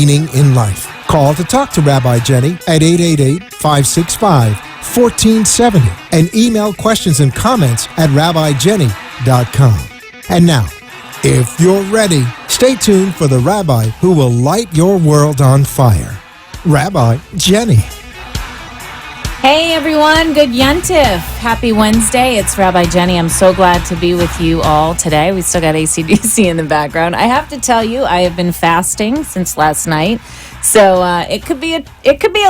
meaning in life. Call to talk to Rabbi Jenny at 888-565-1470 and email questions and comments at rabbijenny.com. And now, if you're ready, stay tuned for the Rabbi who will light your world on fire, Rabbi Jenny. Hey everyone, good Yontif. Happy Wednesday. It's Rabbi Jenny. I'm so glad to be with you all today. We still got AC/DC in the background. I have to tell you, I have been fasting since last night. So it could be a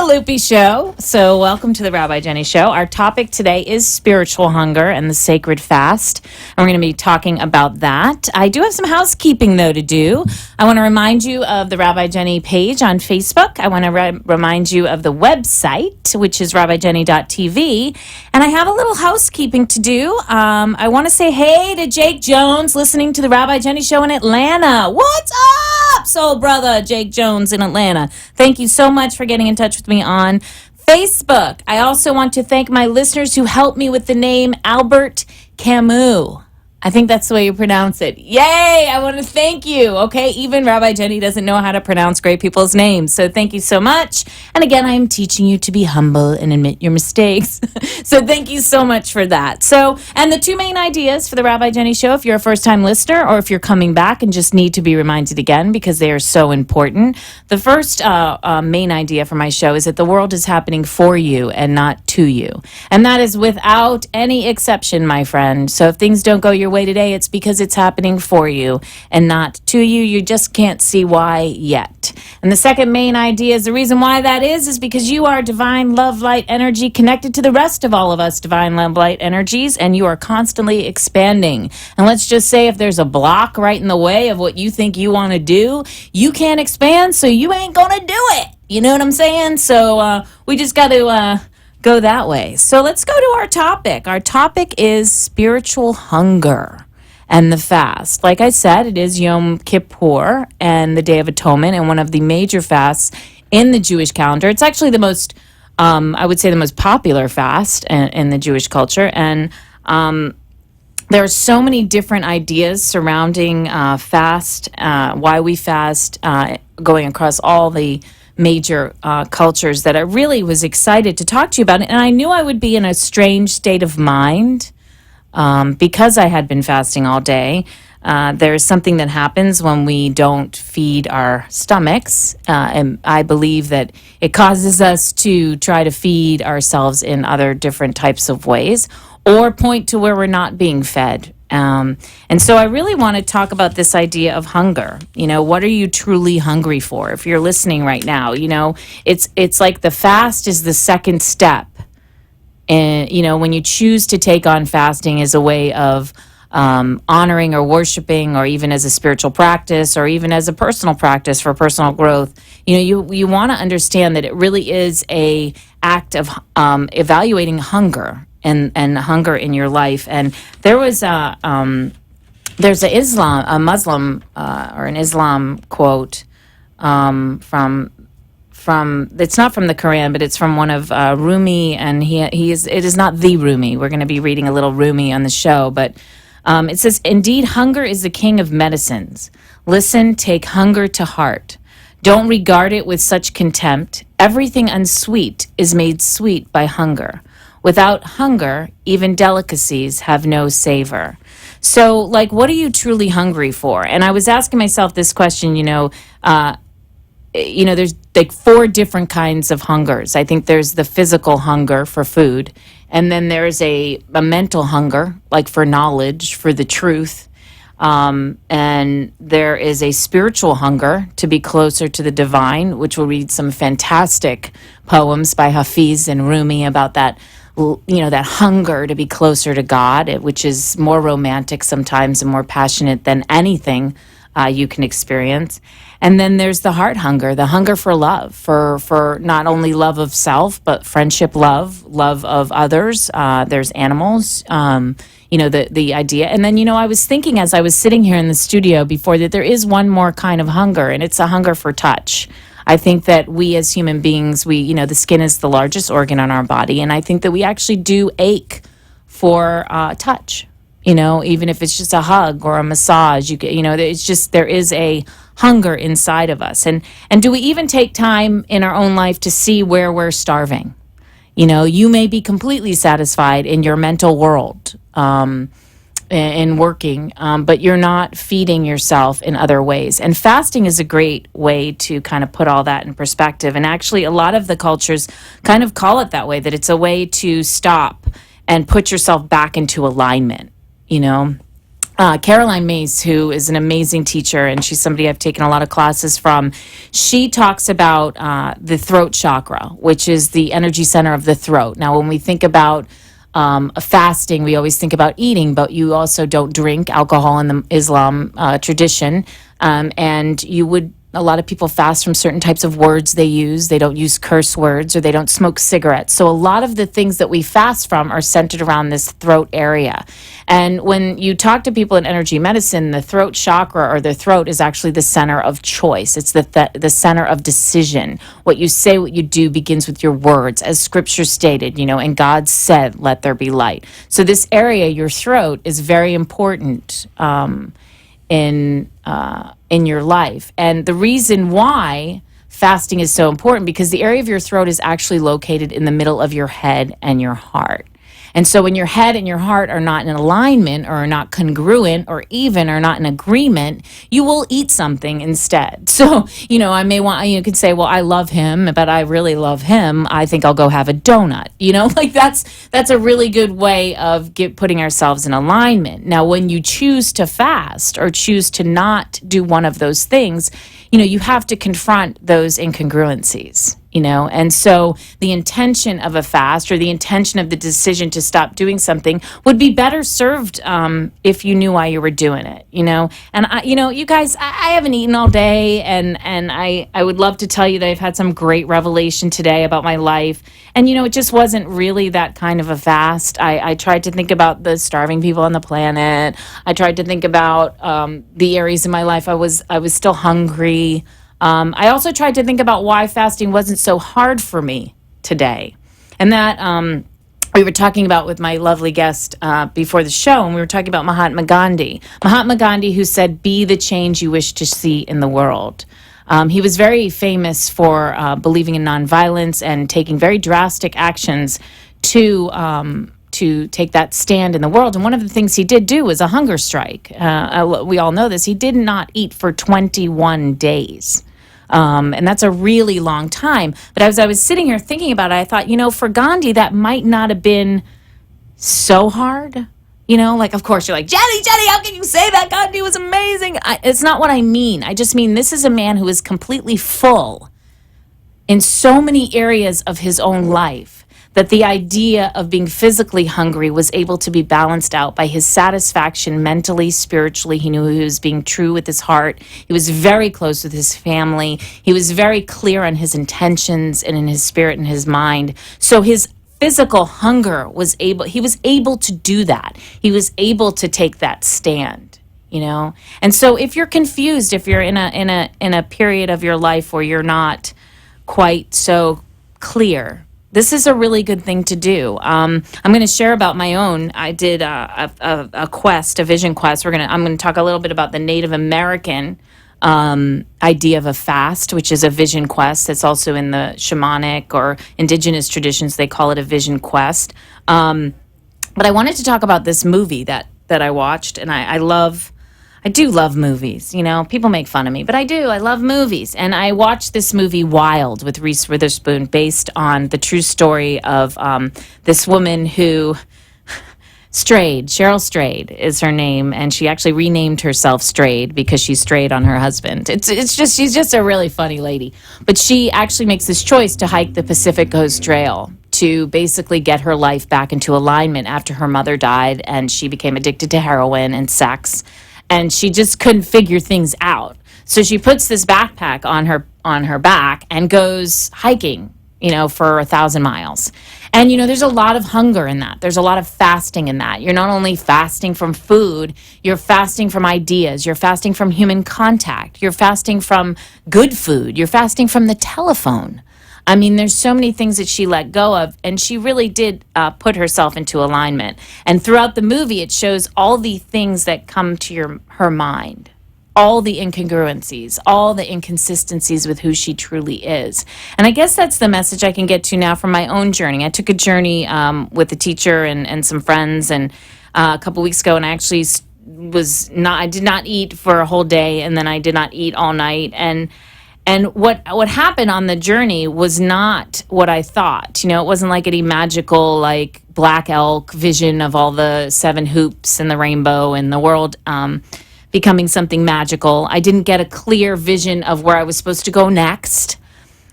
loopy show. So welcome to the Rabbi Jenny Show. Our topic today is spiritual hunger and the sacred fast. And we're going to be talking about that. I do have some housekeeping, though, to do. I want to remind you of the Rabbi Jenny page on Facebook. I want to remind you of the website, which is rabbijenny.tv. And I have a little housekeeping to do. I want to say hey to Jake Jones listening to the Rabbi Jenny Show in Atlanta. What's up, soul brother Jake Jones in Atlanta? Thank you so much for getting in touch with me on Facebook. I also want to thank my listeners who helped me with the name Albert Camus. I think that's the way you pronounce it. Yay! I want to thank you. Okay, even Rabbi Jenny doesn't know how to pronounce great people's names. So thank you so much. And again, I'm teaching you to be humble and admit your mistakes. So thank you so much for that. So, and the two main ideas for the Rabbi Jenny Show, if you're a first-time listener or if you're coming back and just need to be reminded again because they are so important. The first main idea for my show is that the world is happening for you and not to you. And that is without any exception, my friend. So if things don't go your way today, it's because it's happening for you and not to you. You just can't see why yet. And the second main idea is the reason why that is because you are divine love light energy connected to the rest of all of us divine love light energies, and you are constantly expanding. And let's just say if there's a block right in the way of what you think you want to do, you can't expand, so you ain't gonna do it. You know what I'm saying? So we just got to go that way. So let's go to our topic. Our topic is spiritual hunger and the fast. Like I said, it is Yom Kippur and the Day of Atonement, and one of the major fasts in the Jewish calendar. It's actually the most, I would say, the most popular fast in the Jewish culture. And there are so many different ideas surrounding fast, why we fast, going across all the major cultures that I really was excited to talk to you about. And I knew I would be in a strange state of mind because I had been fasting all day. There's something that happens when we don't feed our stomachs. And I believe that it causes us to try to feed ourselves in other different types of ways or point to where we're not being fed. And so I really want to talk about this idea of hunger. You know, what are you truly hungry for? If you're listening right now, you know, it's like the fast is the second step. And, you know, when you choose to take on fasting as a way of honoring or worshiping, or even as a spiritual practice, or even as a personal practice for personal growth, you know, you want to understand that it really is a act of evaluating hunger. And hunger in your life. And there was there's a Muslim or an Islam quote from it's not from the Quran, but it's from one of Rumi, and it is not the Rumi. We're going to be reading a little Rumi on the show, but it says, "Indeed, hunger is the king of medicines. Listen, take hunger to heart. Don't regard it with such contempt. Everything unsweet is made sweet by hunger. Without hunger, even delicacies have no savor." So, like, what are you truly hungry for? And I was asking myself this question, there's like 4 different kinds of hungers. I think there's the physical hunger for food, and then there's a mental hunger, like for knowledge, for the truth. And there is a spiritual hunger to be closer to the divine, which we'll read some fantastic poems by Hafiz and Rumi about that, that hunger to be closer to God, which is more romantic sometimes and more passionate than anything you can experience. And then there's the heart hunger, the hunger for love, for not only love of self, but friendship love of others. There's animals, the idea. And then, I was thinking as I was sitting here in the studio before that there is one more kind of hunger, and it's a hunger for touch. I think that we as human beings, the skin is the largest organ on our body, and I think that we actually do ache for touch. even if it's just a hug or a massage, it's just, there is a hunger inside of us. And do we even take time in our own life to see where we're starving? You may be completely satisfied in your mental world, in working, but you're not feeding yourself in other ways. And fasting is a great way to kind of put all that in perspective. And actually, a lot of the cultures kind of call it that way, that it's a way to stop and put yourself back into alignment. Caroline Mace, who is an amazing teacher, and she's somebody I've taken a lot of classes from, she talks about the throat chakra, which is the energy center of the throat. Now, when we think about fasting, we always think about eating, but you also don't drink alcohol in the Islam tradition. And a lot of people fast from certain types of words they use. They don't use curse words, or they don't smoke cigarettes. So a lot of the things that we fast from are centered around this throat area. And when you talk to people in energy medicine, the throat chakra, or the throat, is actually the center of choice. It's the center of decision. What you say, what you do begins with your words, as scripture stated, and God said, let there be light. So this area, your throat, is very important in your life. And the reason why fasting is so important, because the area of your throat is actually located in the middle of your head and your heart. And so when your head and your heart are not in alignment, or are not congruent, or even are not in agreement, you will eat something instead. So, I may want, you could say, well, I love him, but I really love him. I think I'll go have a donut. That's a really good way of putting ourselves in alignment. Now, when you choose to fast or choose to not do one of those things, you have to confront those incongruencies. And so the intention of a fast, or the intention of the decision to stop doing something, would be better served if you knew why you were doing it, And you guys, I haven't eaten all day, and I would love to tell you that I've had some great revelation today about my life. And, it just wasn't really that kind of a fast. I tried to think about the starving people on the planet. I tried to think about the areas in my life I was still hungry. I also tried to think about why fasting wasn't so hard for me today. And that we were talking about with my lovely guest before the show, and we were talking about Mahatma Gandhi. Mahatma Gandhi, who said, be the change you wish to see in the world. He was very famous for believing in nonviolence and taking very drastic actions to take that stand in the world. And one of the things he did do was a hunger strike. We all know this. He did not eat for 21 days. And that's a really long time. But as I was sitting here thinking about it, I thought, for Gandhi, that might not have been so hard. Of course, you're like, Jenny, how can you say that? Gandhi was amazing. It's not what I mean. I just mean this is a man who is completely full in so many areas of his own life, that the idea of being physically hungry was able to be balanced out by his satisfaction mentally, spiritually. He knew he was being true with his heart. He was very close with his family. He was very clear on his intentions and in his spirit and his mind. So his physical hunger he was able to do that. He was able to take that stand, And so if you're confused, if you're in a period of your life where you're not quite so clear, this is a really good thing to do. I'm going to share about my own. I did a quest, a vision quest. I'm going to talk a little bit about the Native American idea of a fast, which is a vision quest. That's also in the shamanic or indigenous traditions. They call it a vision quest. But I wanted to talk about this movie that I watched, and I do love movies. People make fun of me, but I do. I love movies. And I watched this movie, Wild, with Reese Witherspoon, based on the true story of this woman who strayed. Cheryl Strayed is her name, and she actually renamed herself Strayed because she strayed on her husband. She's just a really funny lady. But she actually makes this choice to hike the Pacific Coast Trail to basically get her life back into alignment after her mother died, and she became addicted to heroin and sex. And she just couldn't figure things out. So she puts this backpack on her back and goes hiking, for 1,000 miles. And, there's a lot of hunger in that. There's a lot of fasting in that. You're not only fasting from food, you're fasting from ideas. You're fasting from human contact. You're fasting from good food. You're fasting from the telephone. I mean, there's so many things that she let go of, and she really did put herself into alignment. And throughout the movie, it shows all the things that come to her mind, all the incongruencies, all the inconsistencies with who she truly is. And I guess that's the message I can get to now from my own journey. I took a journey with a teacher and some friends, and a couple weeks ago, and I actually I did not eat for a whole day, and then I did not eat all night, and what happened on the journey was not what I thought. You know, it wasn't like any magical, like, black elk vision of all the seven hoops and the rainbow and the world becoming something magical. I didn't get a clear vision of where I was supposed to go next.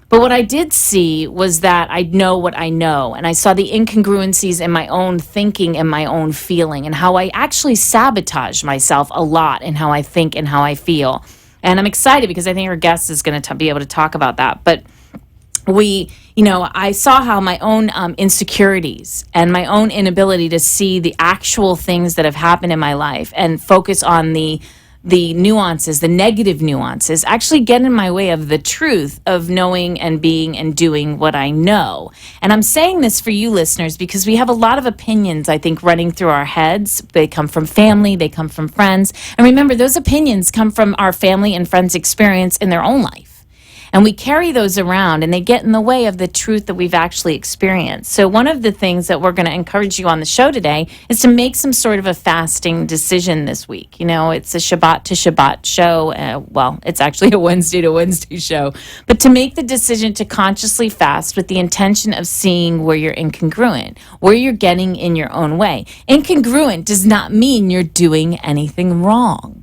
But what I did see was that I know what I know. And I saw the incongruencies in my own thinking and my own feeling, and how I actually sabotage myself a lot in how I think and how I feel. And I'm excited because I think our guest is going to be able to talk about that. But I saw how my own insecurities and my own inability to see the actual things that have happened in my life and focus on the nuances, the negative nuances, actually get in my way of the truth of knowing and being and doing what I know. And I'm saying this for you listeners because we have a lot of opinions, I think, running through our heads. They come from family, they come from friends. And remember, those opinions come from our family and friends' experience in their own life. And we carry those around, and they get in the way of the truth that we've actually experienced. So one of the things that we're going to encourage you on the show today is to make some sort of a fasting decision this week. You know, it's a Shabbat to Shabbat show. Well, it's actually a Wednesday to Wednesday show. But to make the decision to consciously fast with the intention of seeing where you're incongruent, where you're getting in your own way. Incongruent does not mean you're doing anything wrong.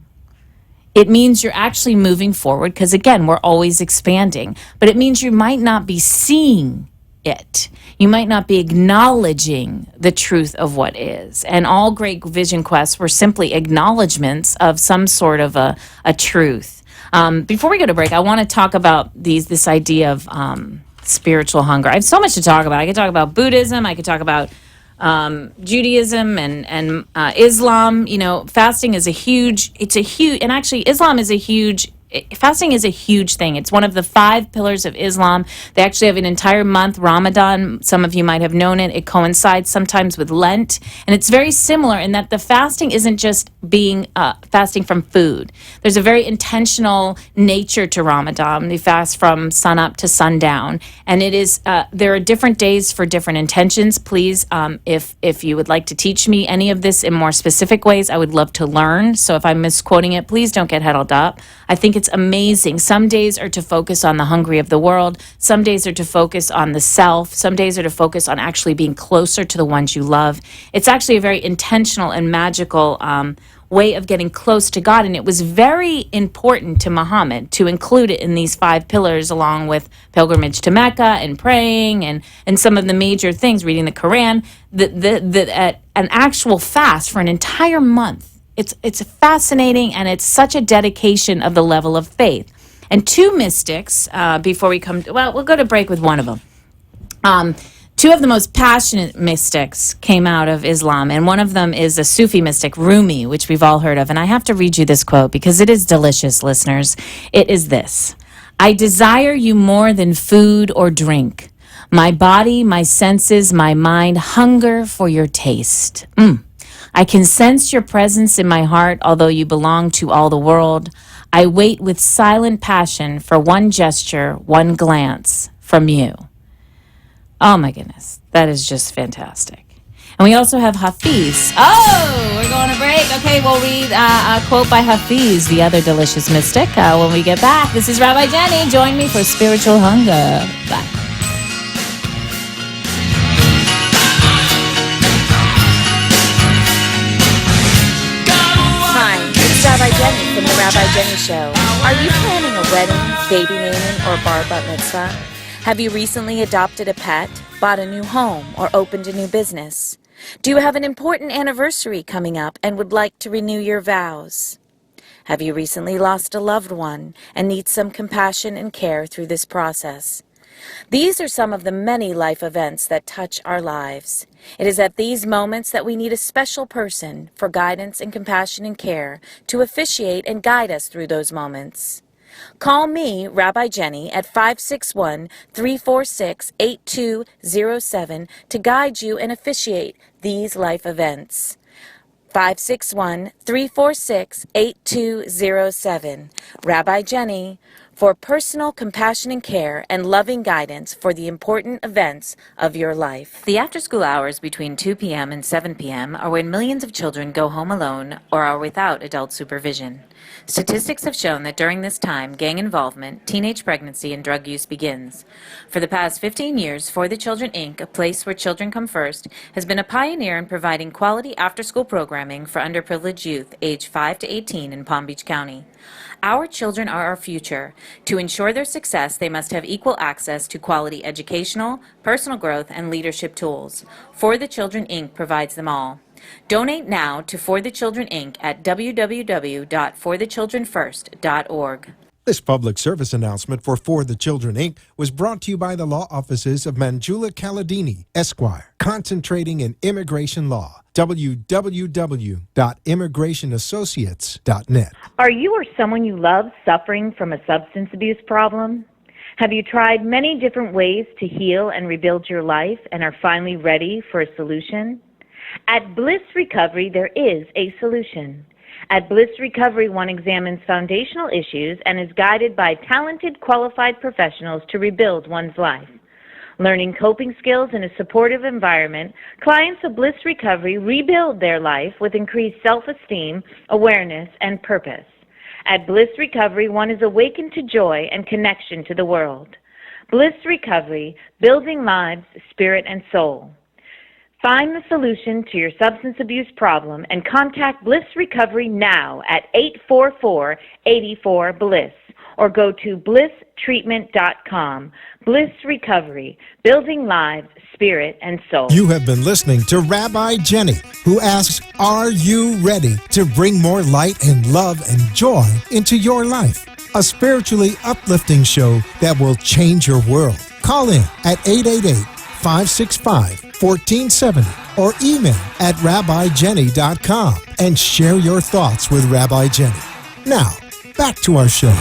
It means you're actually moving forward because, again, we're always expanding. But it means you might not be seeing it. You might not be acknowledging the truth of what is. And all great vision quests were simply acknowledgments of some sort of a truth. Before we go to break, I want to talk about this idea of spiritual hunger. I have so much to talk about. I could talk about Buddhism. I could talk about Judaism and Islam. You know, fasting is and actually Islam is fasting is a huge thing. It's one of the 5 pillars of Islam. They actually have an entire month, Ramadan. Some of you might have known it. It coincides sometimes with Lent. And it's very similar in that the fasting isn't just being fasting from food. There's a very intentional nature to Ramadan. They fast from sunup to sundown. And it is there are different days for different intentions. Please, if you would like to teach me any of this in more specific ways, I would love to learn. So if I'm misquoting it, please don't get huddled up. I think it's amazing. Some days are to focus on the hungry of the world. Some days are to focus on the self. Some days are to focus on actually being closer to the ones you love. It's actually a very intentional and magical way of getting close to God. And it was very important to Muhammad to include it in these 5 pillars, along with pilgrimage to Mecca and praying and some of the major things, reading the Quran, an actual fast for an entire month. It's fascinating, and it's such a dedication of the level of faith. And 2 mystics, before we come, we'll go to break with one of them. 2 of the most passionate mystics came out of Islam, and one of them is a Sufi mystic, Rumi, which we've all heard of. And I have to read you this quote because it is delicious, listeners. It is this: "I desire you more than food or drink. My body, my senses, my mind hunger for your taste. I can sense your presence in my heart, although you belong to all the world. I wait with silent passion for one gesture, one glance from you." Oh my goodness, that is just fantastic. And we also have Hafiz. Oh, we're going to break. Okay, we'll read a quote by Hafiz, the other delicious mystic, when we get back. This is Rabbi Jenny. Join me for Spiritual Hunger. Bye. Rabbi Jenny from the Rabbi Jenny Show. Are you planning a wedding, baby naming, or bar bat mitzvah? Have you recently adopted a pet, bought a new home, or opened a new business? Do you have an important anniversary coming up and would like to renew your vows? Have you recently lost a loved one and need some compassion and care through this process? These are some of the many life events that touch our lives. It is at these moments that we need a special person for guidance and compassion and care to officiate and guide us through those moments. Call me, Rabbi Jenny, at 561-346-8207 to guide you and officiate these life events. 561-346-8207. Rabbi Jenny, for personal compassion and care and loving guidance for the important events of your life. The after-school hours between 2 p.m. and 7 p.m. are when millions of children go home alone or are without adult supervision. Statistics have shown that during this time, gang involvement, teenage pregnancy, and drug use begins. For the past 15 years, For the Children, Inc., a place where children come first, has been a pioneer in providing quality after-school programming for underprivileged youth aged 5 to 18 in Palm Beach County. Our children are our future. To ensure their success, they must have equal access to quality educational, personal growth, and leadership tools. For the Children, Inc. provides them all. Donate now to For the Children, Inc. at www.forthechildrenfirst.org. This public service announcement for the Children, Inc. was brought to you by the law offices of Manjula Caladini, Esquire, concentrating in immigration law. www.immigrationassociates.net. Are you or someone you love suffering from a substance abuse problem? Have you tried many different ways to heal and rebuild your life and are finally ready for a solution? At Bliss Recovery, there is a solution. At Bliss Recovery, one examines foundational issues and is guided by talented, qualified professionals to rebuild one's life. Learning coping skills in a supportive environment, clients of Bliss Recovery rebuild their life with increased self-esteem, awareness, and purpose. At Bliss Recovery, one is awakened to joy and connection to the world. Bliss Recovery, building lives, spirit, and soul. Find the solution to your substance abuse problem and contact Bliss Recovery now at 844-84-BLISS or go to blisstreatment.com. Bliss Recovery, building lives, spirit, and soul. You have been listening to Rabbi Jenny, who asks, are you ready to bring more light and love and joy into your life? A spiritually uplifting show that will change your world. Call in at 888-565-1470 or email at rabbijenny.com and share your thoughts with Rabbi Jenny. Now, back to our show.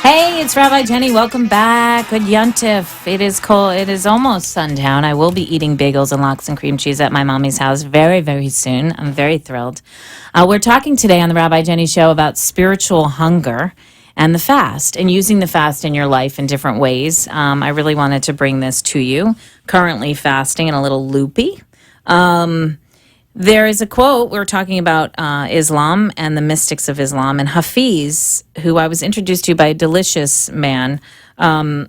Hey, it's Rabbi Jenny. Welcome back. Good Yontif. It is cold. It is almost sundown. I will be eating bagels and lox and cream cheese at my mommy's house very, very soon. I'm very thrilled. We're talking today on the Rabbi Jenny Show about spiritual hunger and the fast and using the fast in your life in different ways. I really wanted to bring this to you. Currently fasting and a little loopy. There is a quote, we're talking about Islam and the mystics of Islam, and Hafiz, who I was introduced to by a delicious man, this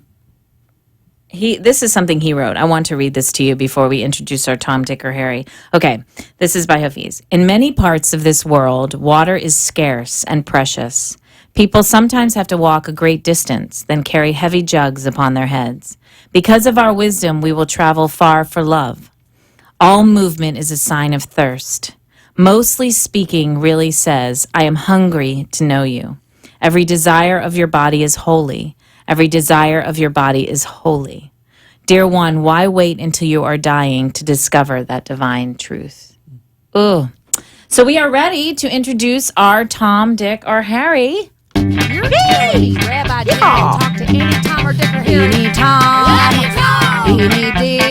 is something he wrote. I want to read this to you before we introduce our Tom, Dick, or Harry. Okay, this is by Hafiz. In many parts of this world, water is scarce and precious. People sometimes have to walk a great distance, then carry heavy jugs upon their heads. Because of our wisdom, we will travel far for love. All movement is a sign of thirst. Mostly speaking really says, I am hungry to know you. Every desire of your body is holy. Every desire of your body is holy. Dear one, why wait until you are dying to discover that divine truth? Ooh. So we are ready to introduce our Tom, Dick, or Harry. Hey! Rabbi Jenny, talk to any Tom or Dick or Harry. Any Tom. Any Dick.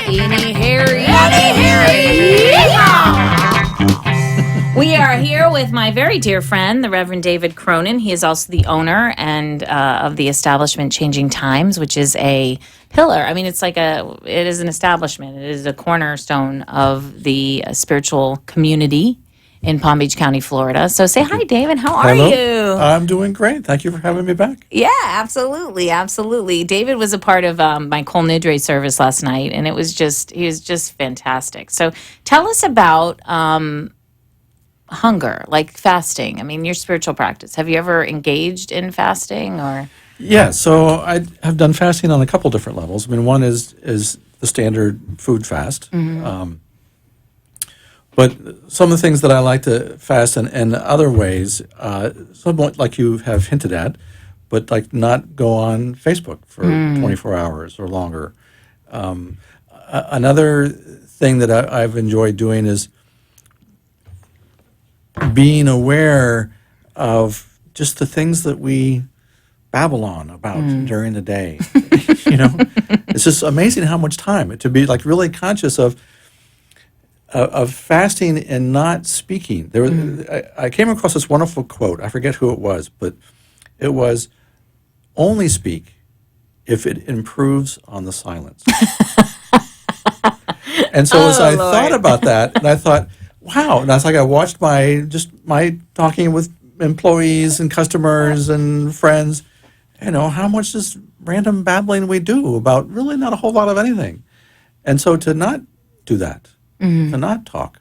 Any Harry. We are here with my very dear friend, the Reverend David Cronin. He is also the owner and of the establishment Changing Times, which is a pillar. I mean, it is an establishment. It is a cornerstone of the spiritual community in Palm Beach County, Florida. So say hi, David. How are you? I'm doing great. Thank you for having me back. Yeah, absolutely. Absolutely. David was a part of my Kol Nidre service last night, and he was just fantastic. So tell us about hunger, like fasting. I mean, your spiritual practice. Have you ever engaged in fasting or? Yeah, so I have done fasting on a couple different levels. I mean, one is the standard food fast. Mm-hmm. But some of the things that I like to fast in other ways, somewhat like you have hinted at, but like not go on Facebook for 24 hours or longer. Another thing that I've enjoyed doing is being aware of just the things that we babble on about during the day. You know, it's just amazing how much time to be like really conscious of fasting and not speaking. There was, I came across this wonderful quote. I forget who it was, but it was, "Only speak if it improves on the silence." And so as I thought about that, and I thought, wow, and I was like, I watched my talking with employees and customers and friends, you know, how much just random babbling we do about really not a whole lot of anything. And so to not do that, to not talk.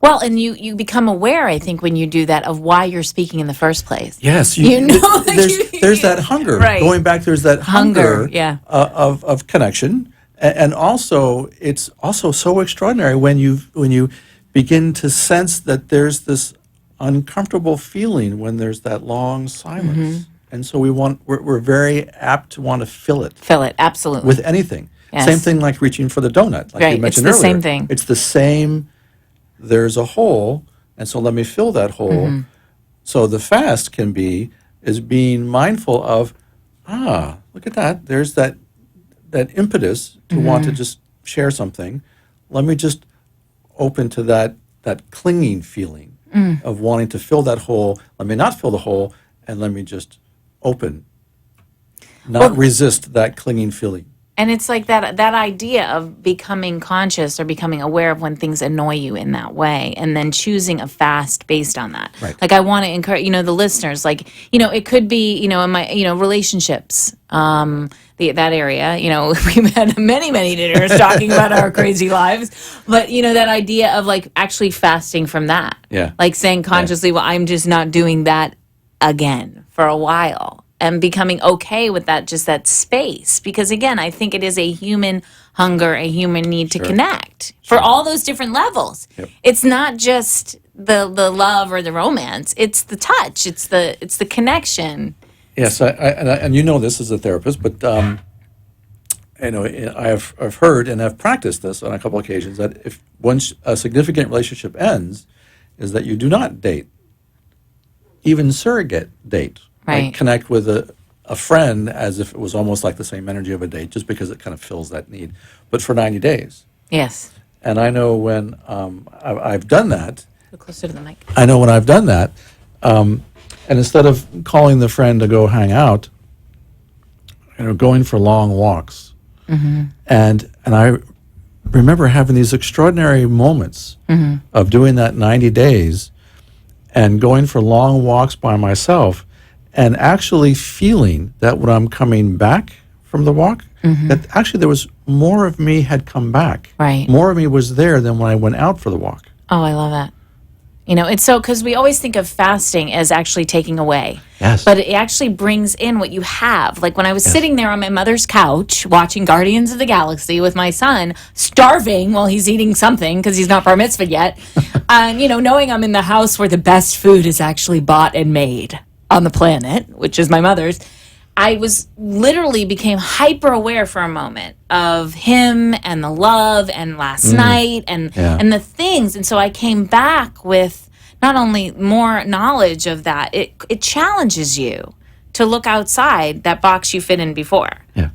Well, and you become aware, I think, when you do that of why you're speaking in the first place. Yes, you know, there's that hunger. Right. Going back, there's that hunger, yeah. of connection, and also it's also so extraordinary when you begin to sense that there's this uncomfortable feeling when there's that long silence, and so we're very apt to want to fill it. Fill it, absolutely. With anything. Yes. Same thing like reaching for the donut, like you mentioned earlier. It's the same thing. It's the same. There's a hole, and so let me fill that hole. So the fast is being mindful of, look at that. There's that impetus to want to just share something. Let me just open to that clinging feeling of wanting to fill that hole. Let me not fill the hole, and let me just open. Not resist that clinging feeling. And it's like that idea of becoming conscious or becoming aware of when things annoy you in that way, and then choosing a fast based on that. Right. Like I want to encourage, the listeners, like, it could be, in my, relationships, that area, we've had many dinners talking about our crazy lives, but, that idea of like actually fasting from that. Yeah. Like saying consciously, well, I'm just not doing that again for a while. And becoming okay with that, just that space. Because again, I think it is a human hunger, a human need to connect for all those different levels. Yep. It's not just the love or the romance. It's the touch. It's the connection. Yes, and you know this as a therapist, but I've heard and I've practiced this on a couple occasions that if once a significant relationship ends, is that you do not date, even surrogate date. Right. Like connect with a friend as if it was almost like the same energy of a date, just because it kind of fills that need, but for 90 days. Yes. And I know when I've done that. Go closer to the mic. I know when I've done that, and instead of calling the friend to go hang out, going for long walks, and I remember having these extraordinary moments of doing that 90 days, and going for long walks by myself. And actually feeling that when I'm coming back from the walk, that actually there was more of me had come back. Right. More of me was there than when I went out for the walk. Oh, I love that. It's so, because we always think of fasting as actually taking away. Yes. But it actually brings in what you have. Like when I was sitting there on my mother's couch watching Guardians of the Galaxy with my son, starving while he's eating something because he's not bar mitzvahed yet, and, knowing I'm in the house where the best food is actually bought and made on the planet, which is my mother's, I was literally became hyper aware for a moment of him and the love and last night and the things. And so I came back with not only more knowledge of that, it challenges you to look outside that box you fit in before. Yeah.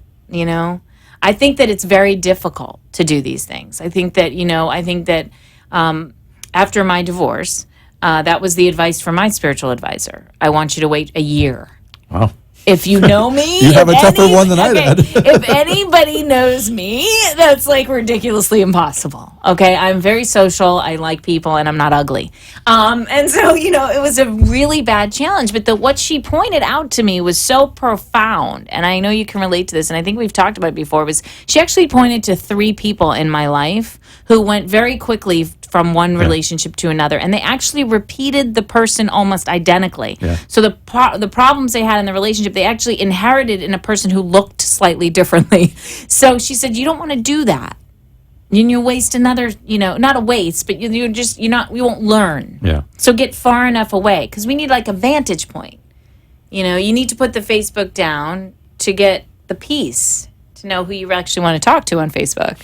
I think that it's very difficult to do these things. I think that, after my divorce, that was the advice from my spiritual advisor. I want you to wait a year. Wow. If you know me, you have a tougher one than I had. If anybody knows me, that's like ridiculously impossible. Okay, I'm very social. I like people, and I'm not ugly. And so it was a really bad challenge. But what she pointed out to me was so profound, and I know you can relate to this. And I think we've talked about it before. Was she actually pointed to 3 people in my life who went very quickly from one relationship to another, and they actually repeated the person almost identically. Yeah. So the problems they had in the relationship, they actually inherited in a person who looked slightly differently. So she said, you don't want to do that. You waste another, not a waste, but you won't learn. Yeah. So get far enough away, because we need like a vantage point. You need to put the Facebook down to get the peace, to know who you actually want to talk to on Facebook,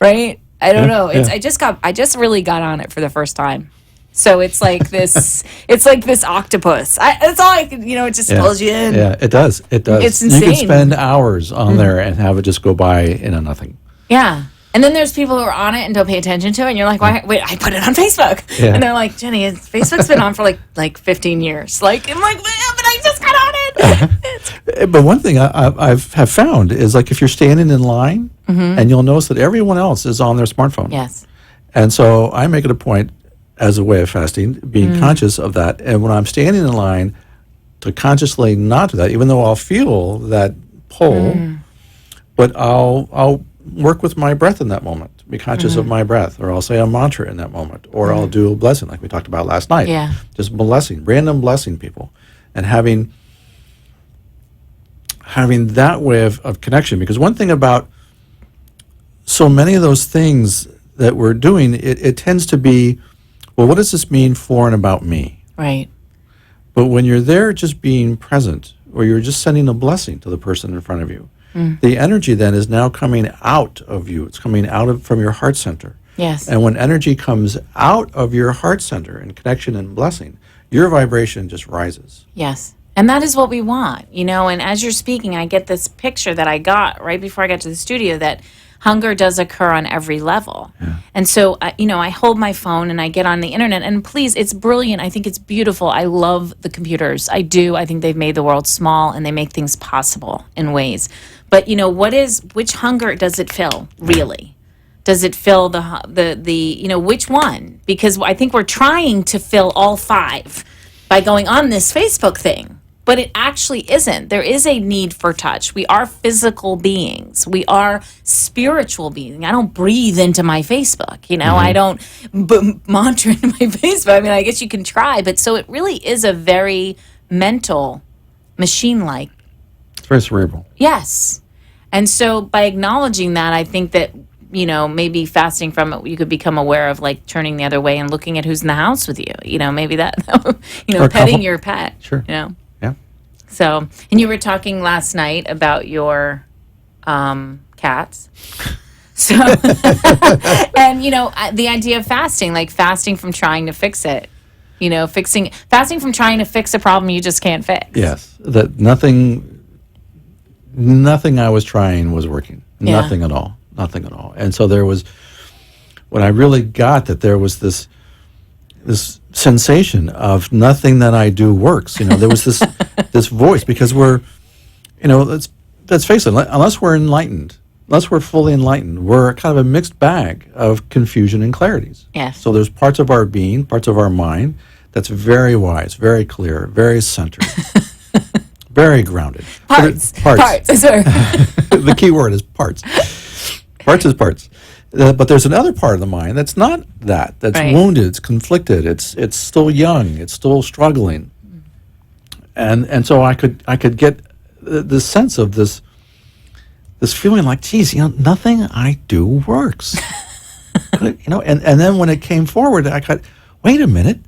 right? I don't know. I just really got on it for the first time. So it's like this. It's like this octopus. That's all I can. It just pulls you in. Yeah, it does. It does. It's insane. You can spend hours on there and have it just go by in nothing. Yeah. And then there's people who are on it and don't pay attention to it, and you're like, "Why? Wait, I put it on Facebook." Yeah. And they're like, "Jenny, Facebook's been on for like 15 years." I'm like, "Yeah, but I just got on it." But one thing have found is like if you're standing in line, and you'll notice that everyone else is on their smartphone. Yes. And so I make it a point as a way of fasting, being conscious of that. And when I'm standing in line, to consciously not do that, even though I'll feel that pull, but I'll work with my breath in that moment, be conscious of my breath, or I'll say a mantra in that moment, or I'll do a blessing like we talked about last night. Yeah. Just blessing, random blessing people, and having that way of connection. Because one thing about so many of those things that we're doing, it tends to be, well, what does this mean for and about me? Right. But when you're there just being present, or you're just sending a blessing to the person in front of you, the energy then is now coming out of you. It's coming out from your heart center. Yes. And when energy comes out of your heart center in connection and blessing, your vibration just rises. Yes. And that is what we want, and as you're speaking, I get this picture that I got right before I got to the studio that hunger does occur on every level. Yeah. And so, I hold my phone and I get on the internet, and please, it's brilliant. I think it's beautiful. I love the computers. I do. I think they've made the world small and they make things possible in ways. But, which hunger does it fill, really? Does it fill the which one? Because I think we're trying to fill all five by going on this Facebook thing. But it actually isn't. There is a need for touch. We are physical beings. We are spiritual beings. I don't breathe into my Facebook. I don't mantra into my Facebook. I mean, I guess you can try. But so it really is a very mental, machine-like. It's very cerebral. Yes. And so by acknowledging that, I think that, maybe fasting from it, you could become aware of like turning the other way and looking at who's in the house with you. Maybe that, petting your pet. Sure. Yeah. So, and you were talking last night about your cats. So, and the idea of fasting, like fasting from trying to fix it, fasting from trying to fix a problem you just can't fix. Yes, that nothing I was trying was working. Yeah. Nothing at all. And so when I really got that there was this sensation of nothing that I do works. There was this voice, because we're, let's face it, unless we're enlightened, unless we're fully enlightened, we're kind of a mixed bag of confusion and clarities. Yes. So there's parts of our being, parts of our mind that's very wise, very clear, very centered, very grounded. Parts. Sorry. The key word is parts. Parts is parts. But there's another part of the mind that's not that. That's right. Wounded. It's conflicted. It's still young. It's still struggling. And so I could get the sense of this feeling like, geez, nothing I do works. And then when it came forward, I got, wait a minute,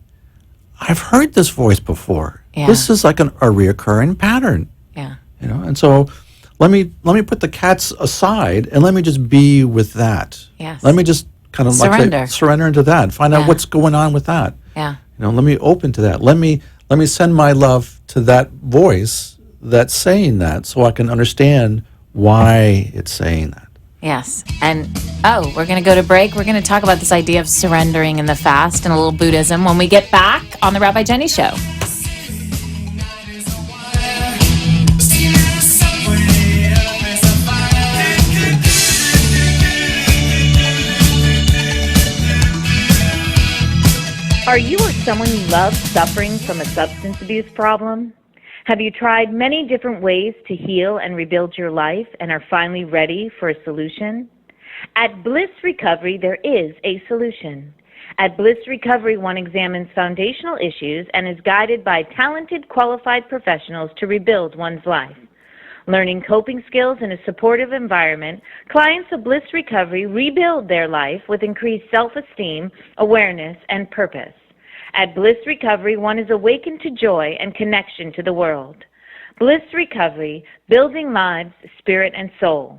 I've heard this voice before. Yeah. This is like a reoccurring pattern. Yeah. And so let me put the cats aside and let me just be with that. Yes. Let me just kind of surrender into that. Find out what's going on with that. Yeah. Let me open to that. Let me send my love to that voice that's saying that, so I can understand why it's saying that. Yes. And we're going to go to break. We're going to talk about this idea of surrendering in the fast and a little Buddhism when we get back on the Rabbi Jenny Show. Are you or someone you love suffering from a substance abuse problem? Have you tried many different ways to heal and rebuild your life and are finally ready for a solution? At Bliss Recovery, there is a solution. At Bliss Recovery, one examines foundational issues and is guided by talented, qualified professionals to rebuild one's life. Learning coping skills in a supportive environment, clients of Bliss Recovery rebuild their life with increased self-esteem, awareness, and purpose. At Bliss Recovery, one is awakened to joy and connection to the world. Bliss Recovery, building lives, spirit, and soul.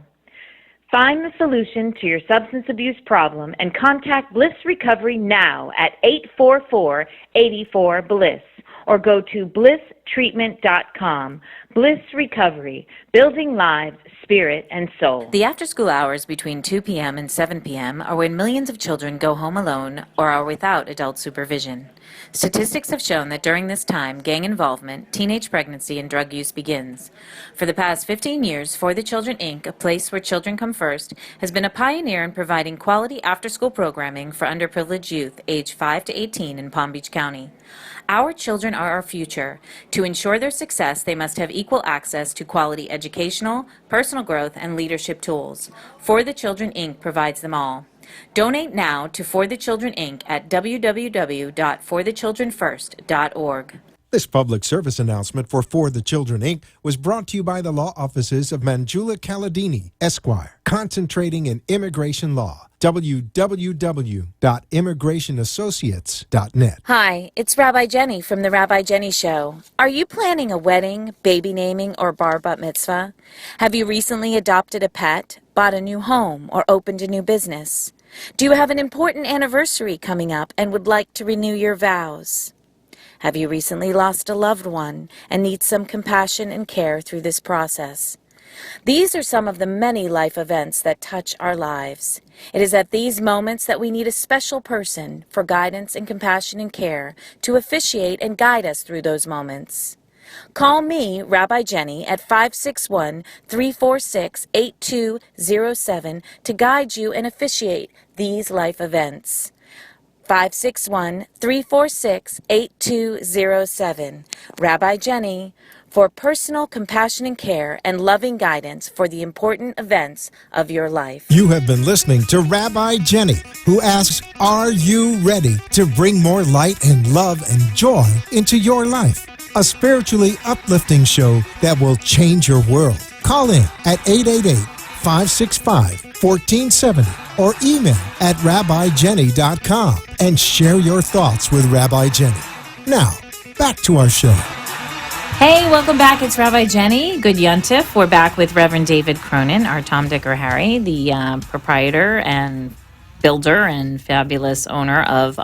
Find the solution to your substance abuse problem and contact Bliss Recovery now at 844-84-BLISS or go to blisstreatment.com. Bliss Recovery, building lives, spirit, and soul. The after-school hours between 2 p.m. and 7 p.m. are when millions of children go home alone or are without adult supervision. Statistics have shown that during this time, gang involvement, teenage pregnancy, and drug use begins. For the past 15 years, For the Children, Inc., a place where children come first, has been a pioneer in providing quality after-school programming for underprivileged youth aged 5 to 18 in Palm Beach County. Our children are our future. To ensure their success, they must have equal access to quality educational, personal growth, and leadership tools. For the Children, Inc. provides them all. Donate now to For the Children, Inc. at www.forthechildrenfirst.org. This public service announcement for the Children, Inc. was brought to you by the law offices of Manjula Caladini, Esquire, concentrating in immigration law. www.immigrationassociates.net. Hi, it's Rabbi Jenny from The Rabbi Jenny Show. Are you planning a wedding, baby naming, or bar bat mitzvah? Have you recently adopted a pet, bought a new home, or opened a new business? Do you have an important anniversary coming up and would like to renew your vows? Have you recently lost a loved one and need some compassion and care through this process? These are some of the many life events that touch our lives. It is at these moments that we need a special person for guidance and compassion and care to officiate and guide us through those moments. Call me, Rabbi Jenny, at 561-346-8207 to guide you and officiate these life events. 561-346-8207. Rabbi Jenny, for personal compassion and care and loving guidance for the important events of your life. You have been listening to Rabbi Jenny, who asks, are you ready to bring more light and love and joy into your life? A spiritually uplifting show that will change your world. Call in at 888-565-1470 or email at rabbijenny.com and share your thoughts with Rabbi Jenny. Now, back to our show. Hey, welcome back. It's Rabbi Jenny. Good Yontif. We're back with Reverend David Cronin, our Tom, Dick, or Harry, the proprietor and builder and fabulous owner of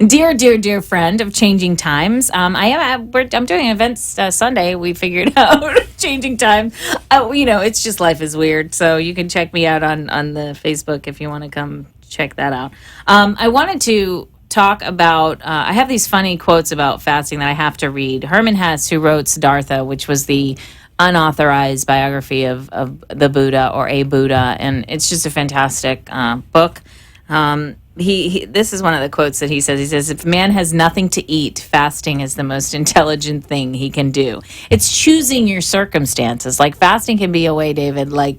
dear friend of Changing Times. I'm doing an event Sunday. We figured out Changing Time. It's just life is weird. So you can check me out on the Facebook if you want to come check that out. I wanted to talk about, I have these funny quotes about fasting that I have to read. Herman Hesse, who wrote Siddhartha, which was the unauthorized biography of the Buddha or a Buddha, and it's just a fantastic book. This is one of the quotes that he says. He says, if man has nothing to eat, fasting is the most intelligent thing he can do. It's choosing your circumstances. Like fasting can be a way, David, to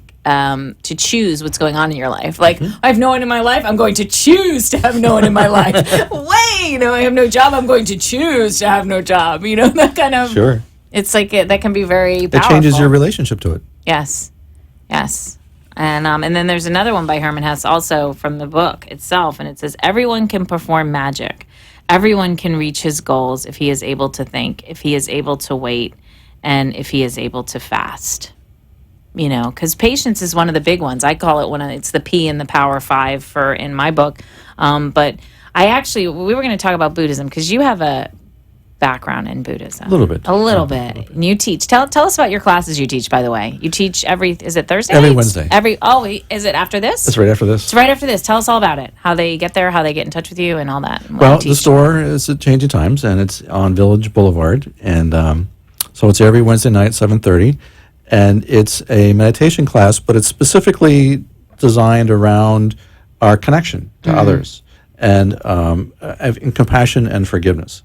choose what's going on in your life. Like, I have no one in my life, I'm going to choose to have no one in my life. I have no job, I'm going to choose to have no job. That kind of... Sure. It's like that can be very powerful. It changes your relationship to it. Yes. And then there's another one by Herman Hesse also from the book itself, and it says, everyone can perform magic. Everyone can reach his goals if he is able to think, if he is able to wait, and if he is able to fast. Because patience is one of the big ones. I call it it's the P in the Power 5 in my book. But we were going to talk about Buddhism because you have a background in Buddhism. A little bit. And you teach. Tell us about your classes you teach, by the way. You teach is it Thursday? Every Wednesday. Is it after this? It's right after this. It's right after this. Tell us all about it. How they get there, how they get in touch with you, and all that. And well, the store is at Changing Times, and it's on Village Boulevard. And so it's every Wednesday night, 7:30. And it's a meditation class, but it's specifically designed around our connection to others and in compassion and forgiveness.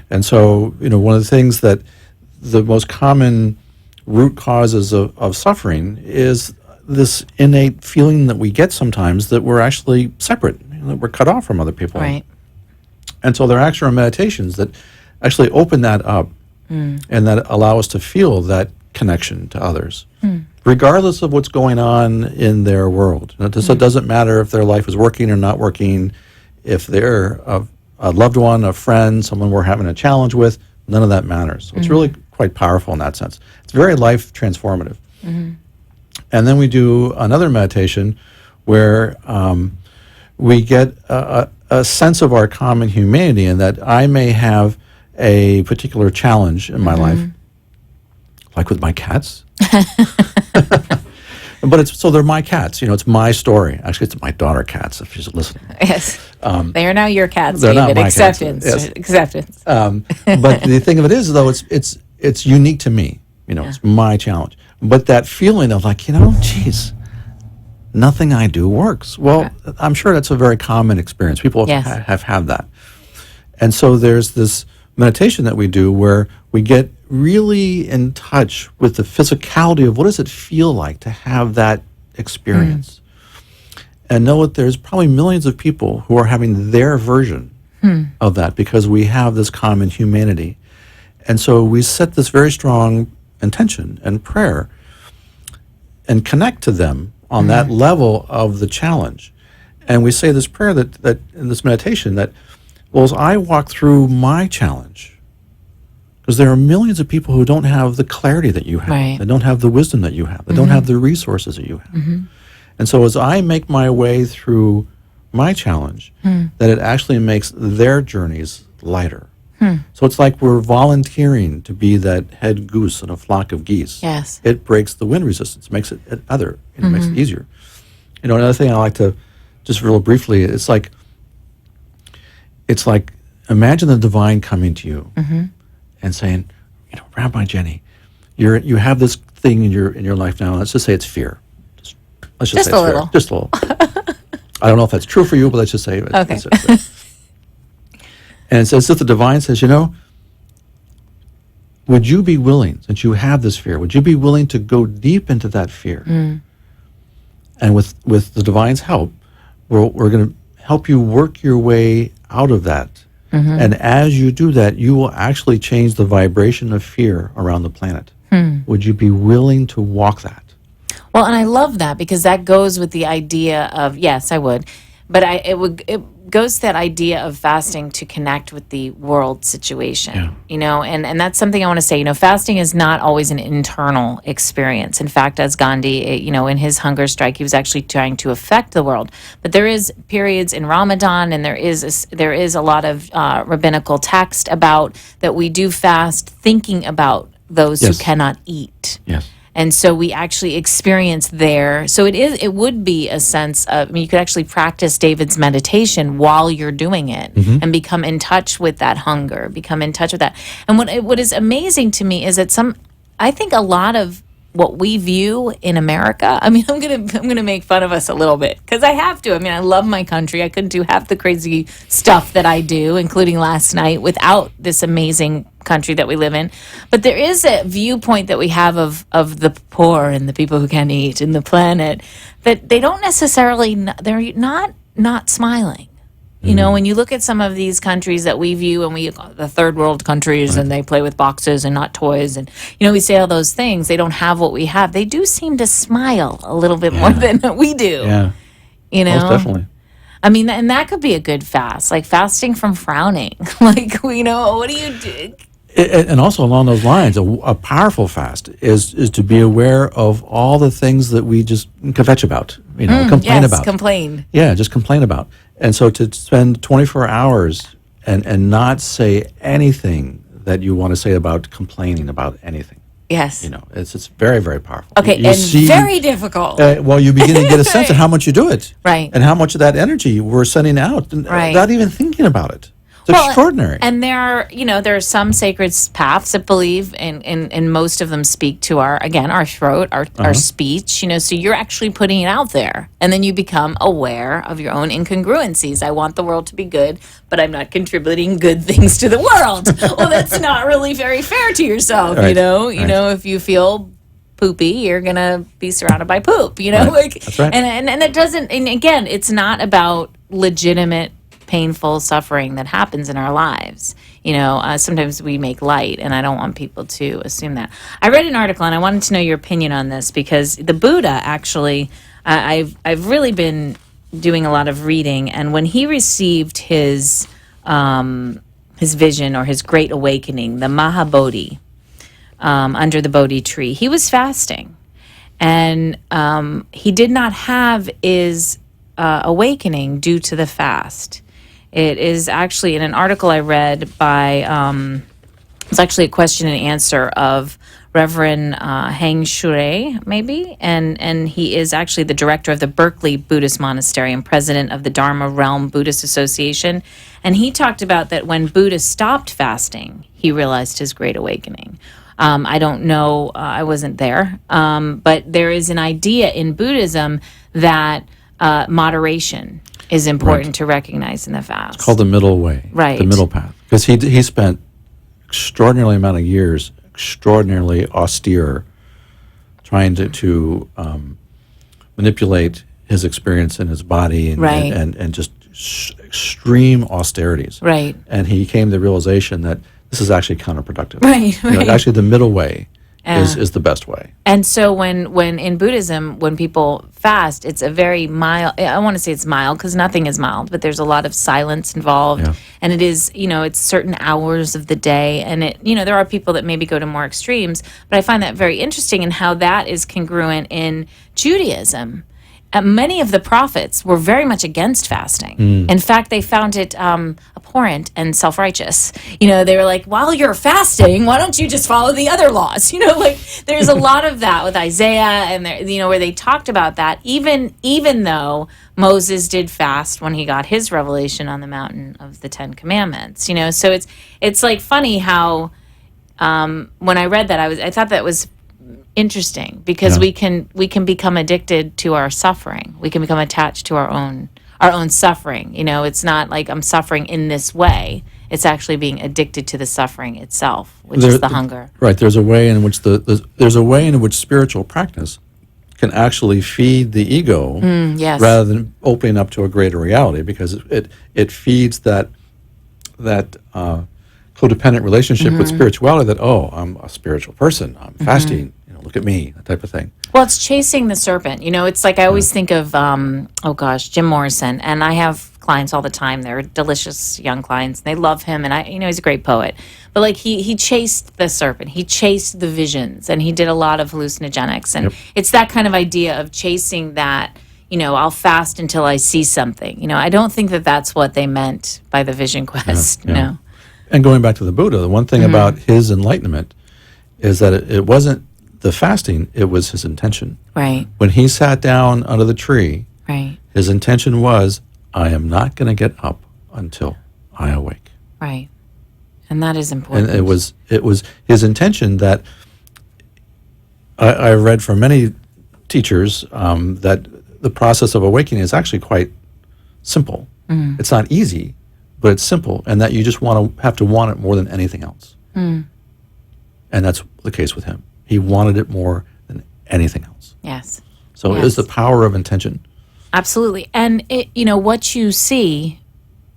And so, one of the things that the most common root causes of suffering is this innate feeling that we get sometimes that we're actually separate, that we're cut off from other people. Right. And so there are actual meditations that actually open that up and that allow us to feel that connection to others, regardless of what's going on in their world. So it doesn't matter if their life is working or not working, if they're a loved one, a friend, someone we're having a challenge with, none of that matters. So it's really quite powerful in that sense. It's very life transformative. And then we do another meditation where we get a sense of our common humanity, and that I may have a particular challenge in my life, like with my cats. But they're my cats. It's my story. Actually, it's my daughter cats, if she's listening. Yes. They are now your cats, they're David. not my Acceptance. cats. Yes. Acceptance. But the thing of it is, though, it's unique to me. It's my challenge. But that feeling of geez, nothing I do works. Well, I'm sure that's a very common experience. People have had that. And so there's this meditation that we do where we get really in touch with the physicality of what does it feel like to have that experience. And know that there's probably millions of people who are having their version of that, because we have this common humanity. And so we set this very strong intention and prayer and connect to them on that level of the challenge. And we say this prayer that in this meditation that, well, as I walk through my challenge, because there are millions of people who don't have the clarity that you have, Right. they don't have the wisdom that you have, they don't have the resources that you have. And so as I make my way through my challenge, that it actually makes their journeys lighter. So it's like we're volunteering to be that head goose in a flock of geese. Yes. It breaks the wind resistance, makes it makes it easier. Another thing I like to just real briefly, it's like imagine the divine coming to you and saying, Rabbi Jenny, you have this thing in your life now. Let's just say it's fear. Let's just say a it's little. Fear. Just a little. I don't know if that's true for you, but let's just say it. Okay. And it says that the divine says, would you be willing, since you have this fear, would you be willing to go deep into that fear? And with the divine's help, we're going to help you work your way out of that. And as you do that, you will actually change the vibration of fear around the planet. Would you be willing to walk that? Well, and I love that, because that goes with the idea of, yes, I would, but it goes to that idea of fasting to connect with the world situation, and that's something I want to say. Fasting is not always an internal experience. In fact, as Gandhi, in his hunger strike, he was actually trying to affect the world. But there is periods in Ramadan, and there is a lot of rabbinical text about that we do fast, thinking about those who cannot eat. Yes. And so we actually experience there. So it would be a sense of, you could actually practice David's meditation while you're doing it and become in touch with that hunger, become in touch with that. And what is amazing to me is that I think a lot of what we view in America, I'm gonna make fun of us a little bit, because I have to. I love my country. I couldn't do half the crazy stuff that I do, including last night, without this amazing country that we live in. But there is a viewpoint that we have of the poor and the people who can't eat and the planet, that they don't necessarily, they're not smiling. When you look at some of these countries that we view, and the third world countries, and they play with boxes and not toys, and we say all those things, they don't have what we have. They do seem to smile a little bit more than we do. Yeah. Most definitely. And that could be a good fast, like fasting from frowning. What do you do? And also along those lines, a powerful fast is to be aware of all the things that we just kvetch about, complain about. Complain. Yeah, just complain about. And so to spend 24 hours and not say anything that you want to say about complaining about anything. Yes. It's very, very powerful. Okay, you see, very difficult. You begin to get a sense of how much you do it. Right. And how much of that energy we're sending out without even thinking about it. It's extraordinary. And there are some sacred paths that believe, and most of them speak to our throat, our speech, so you're actually putting it out there. And then you become aware of your own incongruencies. I want the world to be good, but I'm not contributing good things to the world. Well, that's not really very fair to yourself, Right. If you feel poopy, you're going to be surrounded by poop, Right. That's right. And it doesn't, and again, it's not about legitimate painful suffering that happens in our lives. Sometimes we make light, and I don't want people to assume that. I read an article, and I wanted to know your opinion on this, because the Buddha actually, I've really been doing a lot of reading, and when he received his vision or his great awakening, the Mahabodhi, under the Bodhi tree, he was fasting. And he did not have his awakening due to the fast. It is actually in an article I read by, it's actually a question and answer of Reverend Heng Shure, maybe, and he is actually the director of the Berkeley Buddhist Monastery and president of the Dharma Realm Buddhist Association. And he talked about that when Buddha stopped fasting, he realized his great awakening. I don't know, I wasn't there, but there is an idea in Buddhism that moderation is important to recognize in the fast. It's called the middle way, the middle path. Because he spent extraordinary amount of years, extraordinarily austere, trying to manipulate his experience in his body and just extreme austerities. Right. And he came to the realization that this is actually counterproductive. Right. Actually, the middle way is the best way. And so when in Buddhism, when people fast, it's a very mild, I want to say it's mild because nothing is mild, but there's a lot of silence involved. Yeah. And it is, it's certain hours of the day. And there are people that maybe go to more extremes, but I find that very interesting in how that is congruent in Judaism. Many of the prophets were very much against fasting. In fact, they found it abhorrent and self-righteous. They were like, while you're fasting, why don't you just follow the other laws? There's a lot of that with Isaiah and where they talked about that, even though Moses did fast when he got his revelation on the mountain of the Ten Commandments. So it's like funny how when I read that, I thought that was interesting because we can become addicted to our suffering. We can become attached to our own suffering. It's not like I'm suffering in this way. It's actually being addicted to the suffering itself, which is the hunger. Right. There's a way in which there's a way in which spiritual practice can actually feed the ego rather than opening up to a greater reality, because it feeds that codependent relationship with spirituality that, I'm a spiritual person, I'm fasting, look at me, that type of thing. Well, it's chasing the serpent. It's like I always think of, Jim Morrison, and I have clients all the time. They're delicious young clients, and they love him, and he's a great poet. But like he chased the serpent, he chased the visions, and he did a lot of hallucinogenics, and it's that kind of idea of chasing that. I'll fast until I see something. I don't think that that's what they meant by the vision quest. No. And going back to the Buddha, the one thing about his enlightenment is that it wasn't the fasting, it was his intention. Right. When he sat down under the tree, his intention was, I am not going to get up until I awake. Right. And that is important. And it was his intention that I read from many teachers that the process of awakening is actually quite simple. It's not easy, but it's simple, and that you just have to want it more than anything else. And that's the case with him. He wanted it more than anything else. Yes. So it is the power of intention. Absolutely. And what you see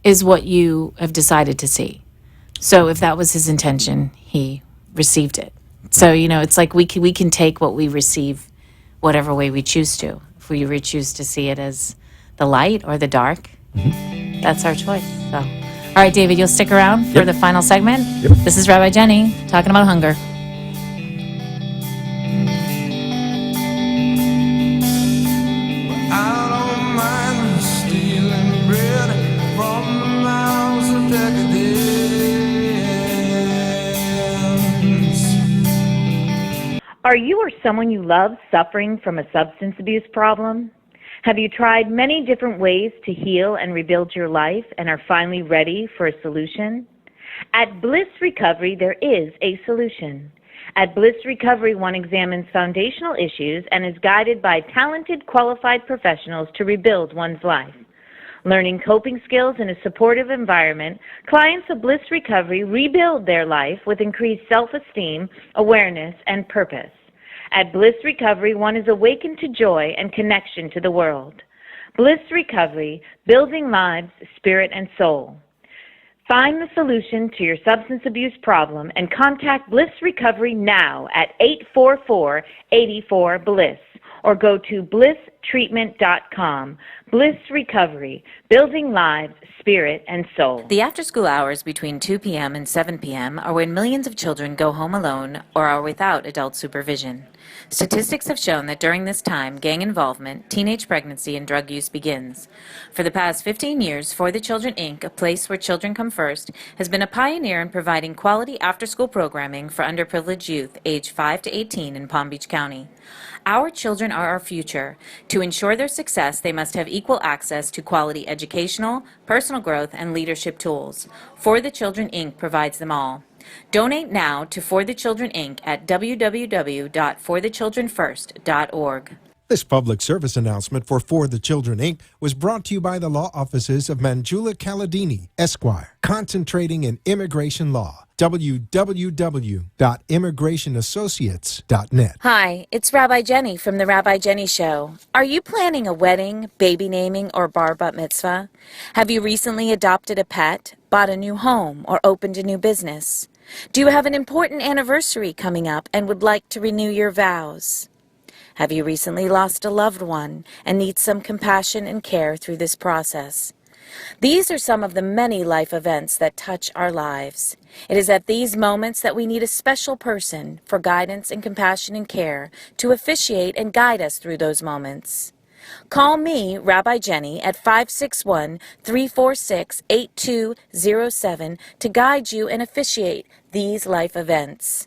is what you have decided to see. So if that was his intention, he received it. So, it's like we can take what we receive whatever way we choose to. If we choose to see it as the light or the dark, that's our choice. So, all right, David, you'll stick around for the final segment? Yep. This is Rabbi Jenny talking about hunger. Are you or someone you love suffering from a substance abuse problem? Have you tried many different ways to heal and rebuild your life and are finally ready for a solution? At Bliss Recovery, there is a solution. At Bliss Recovery, one examines foundational issues and is guided by talented, qualified professionals to rebuild one's life. Learning coping skills in a supportive environment, clients of Bliss Recovery rebuild their life with increased self-esteem, awareness, and purpose. At Bliss Recovery, one is awakened to joy and connection to the world. Bliss Recovery, building lives, spirit, and soul. Find the solution to your substance abuse problem and contact Bliss Recovery now at 844-84-BLISS or go to blisstreatment.com. Bliss Recovery, building lives, spirit, and soul. The after-school hours between 2 p.m. and 7 p.m. are when millions of children go home alone or are without adult supervision. Statistics have shown that during this time, gang involvement, teenage pregnancy, and drug use begins. For the past 15 years, For the Children, Inc., a place where children come first, has been a pioneer in providing quality after-school programming for underprivileged youth aged 5 to 18 in Palm Beach County. Our children are our future. To ensure their success, they must have equal access to quality educational, personal growth, and leadership tools. For the Children, Inc. provides them all. Donate now to For the Children, Inc. at www.forthechildrenfirst.org. This public service announcement for the Children, Inc. was brought to you by the law offices of Manjula Caladini, Esquire, concentrating in immigration law. www.immigrationassociates.net. Hi, it's Rabbi Jenny from The Rabbi Jenny Show. Are you planning a wedding, baby naming, or bar bat mitzvah? Have you recently adopted a pet, bought a new home, or opened a new business? Do you have an important anniversary coming up and would like to renew your vows? Have you recently lost a loved one and need some compassion and care through this process? These are some of the many life events that touch our lives. It is at these moments that we need a special person for guidance and compassion and care to officiate and guide us through those moments. Call me, Rabbi Jenny, at 561-346-8207 to guide you and officiate these life events.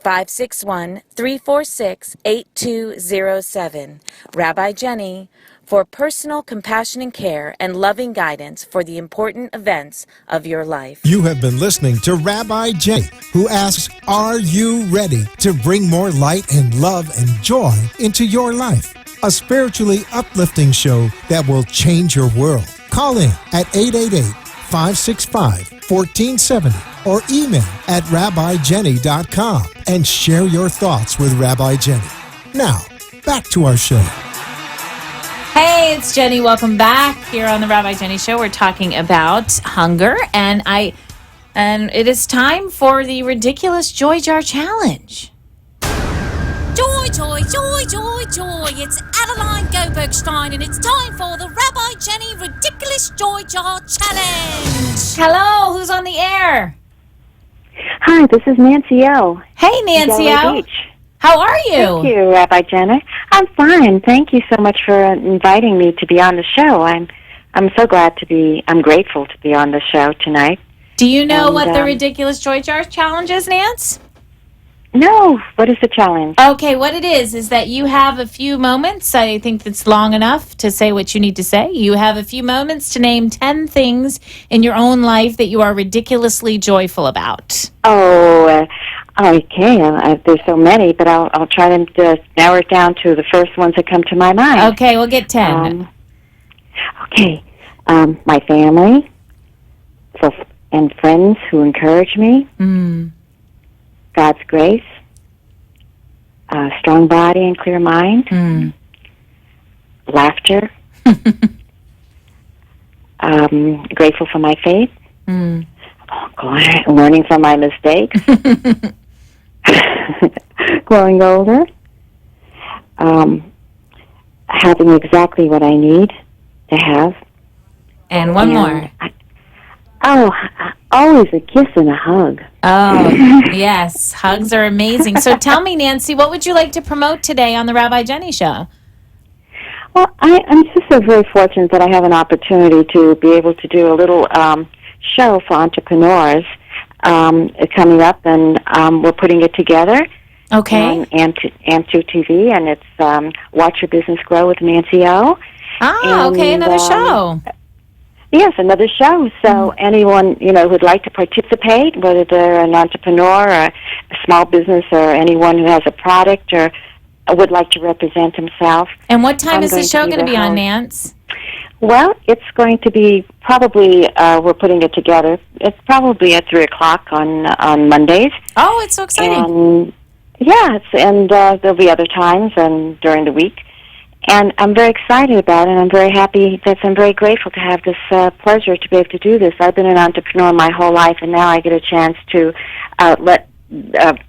561-346-8207. Rabbi Jenny, for personal compassion and care and loving guidance for the important events of your life. You have been listening to Rabbi Jenny, who asks, are you ready to bring more light and love and joy into your life? A spiritually uplifting show that will change your world. Call in at 888-565-1470 or email at rabbijenny.com and share your thoughts with Rabbi Jenny. Now, back to our show. Hey, it's Jenny. Welcome back here on the Rabbi Jenny Show. We're talking about hunger, and it is time for the ridiculous Joy Jar Challenge. Joy, joy, joy, joy, joy. It's Adeline Gobergstein, and it's time for the Rabbi Jenny Ridiculous Joy Jar Challenge. Hello, who's on the air? Hi, this is Nancy O. Hey, Nancy Delray O. Beach. How are you? Thank you, Rabbi Jenny. I'm fine. Thank you so much for inviting me to be on the show. I'm so glad to be. I'm grateful to be on the show tonight. Do you know what the ridiculous Joy Jar Challenge is, Nance? No. What is the challenge? Okay, what it is that you have a few moments. I think that's long enough to say what you need to say. You have a few moments to name 10 things in your own life that you are ridiculously joyful about. Oh, okay. There's so many, but I'll try to narrow it down to the first ones that come to my mind. Okay, we'll get 10. My family and friends who encourage me. God's grace, strong body and clear mind, laughter, grateful for my faith, learning from my mistakes, growing older, having exactly what I need to have. And one more. Always a kiss and a hug. Oh, yes. Hugs are amazing. So tell me, Nancy, what would you like to promote today on the Rabbi Jenny Show? Well, I'm just so very fortunate that I have an opportunity to be able to do a little show for entrepreneurs coming up, and we're putting it together. Okay. On AM2 TV, and it's Watch Your Business Grow with Nancy O. Okay, another show. Yes, another show. So anyone, who'd like to participate, whether they're an entrepreneur or a small business or anyone who has a product or would like to represent himself. And what time is the show going to be on, Nance? Well, it's going to be probably, we're putting it together, it's probably at 3 o'clock on Mondays. Oh, it's so exciting. And, yes, and there'll be other times and during the week. And I'm very excited about it, and I'm very happy I'm very grateful to have this pleasure to be able to do this. I've been an entrepreneur my whole life, and now I get a chance to let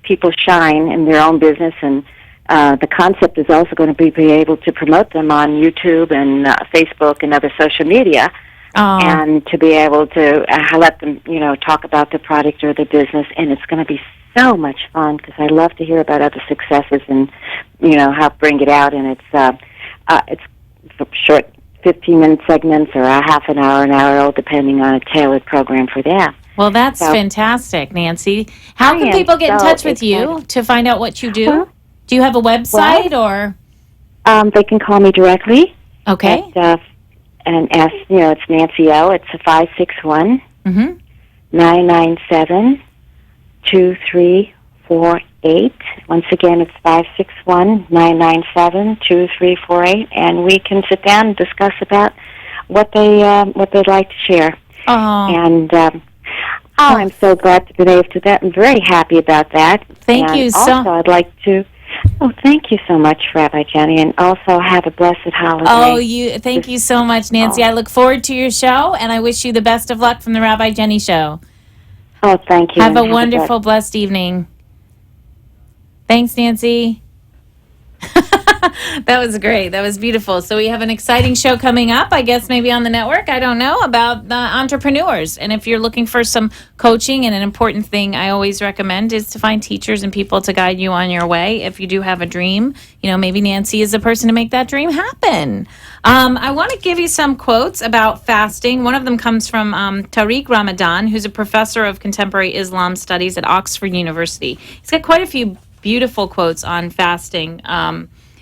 people shine in their own business and the concept is also going to be able to promote them on YouTube and Facebook and other social media, and to be able to let them, talk about the product or the business. And it's going to be so much fun because I love to hear about other successes and, help bring it out. And it's short 15-minute segments or a half an hour, depending on a tailored program for them. Well, that's fantastic, Nancy. How can people get in touch with you to find out what you do? Well, do you have a website or? They can call me directly. Okay. And ask, it's Nancy O. It's 561 997 2348. Once again, it's 561 997 2348, and we can sit down and discuss about what they'd like to share. And I'm so glad to be able to do that. I'm very happy about that. Thank you so. Also, I'd like to. Oh, thank you so much, Rabbi Jenny, and also have a blessed holiday. Thank you so much, Nancy. I look forward to your show, and I wish you the best of luck from the Rabbi Jenny Show. Oh, thank you. Have a wonderful, blessed evening. Thanks, Nancy. That was great. That was beautiful. So we have an exciting show coming up, I guess maybe on the network, I don't know, about the entrepreneurs. And if you're looking for some coaching, and an important thing I always recommend is to find teachers and people to guide you on your way. If you do have a dream, maybe Nancy is the person to make that dream happen. I want to give you some quotes about fasting. One of them comes from Tariq Ramadan, who's a professor of contemporary Islam studies at Oxford University. He's got quite a few beautiful quotes on fasting.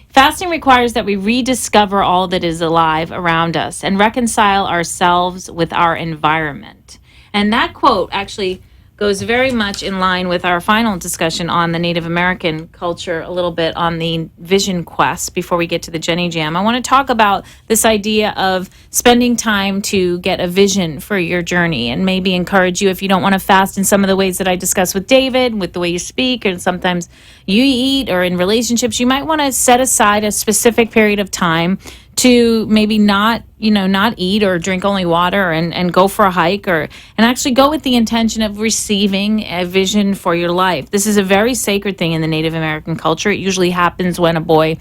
Fasting requires that we rediscover all that is alive around us and reconcile ourselves with our environment. And that quote actually goes very much in line with our final discussion on the Native American culture, a little bit on the vision quest before we get to the Jenny Jam. I want to talk about this idea of spending time to get a vision for your journey, and maybe encourage you, if you don't want to fast in some of the ways that I discussed with David, with the way you speak, and sometimes you eat, or in relationships, you might want to set aside a specific period of time to maybe not eat or drink only water, and go for a hike, and actually go with the intention of receiving a vision for your life. This is a very sacred thing in the Native American culture. It usually happens when a boy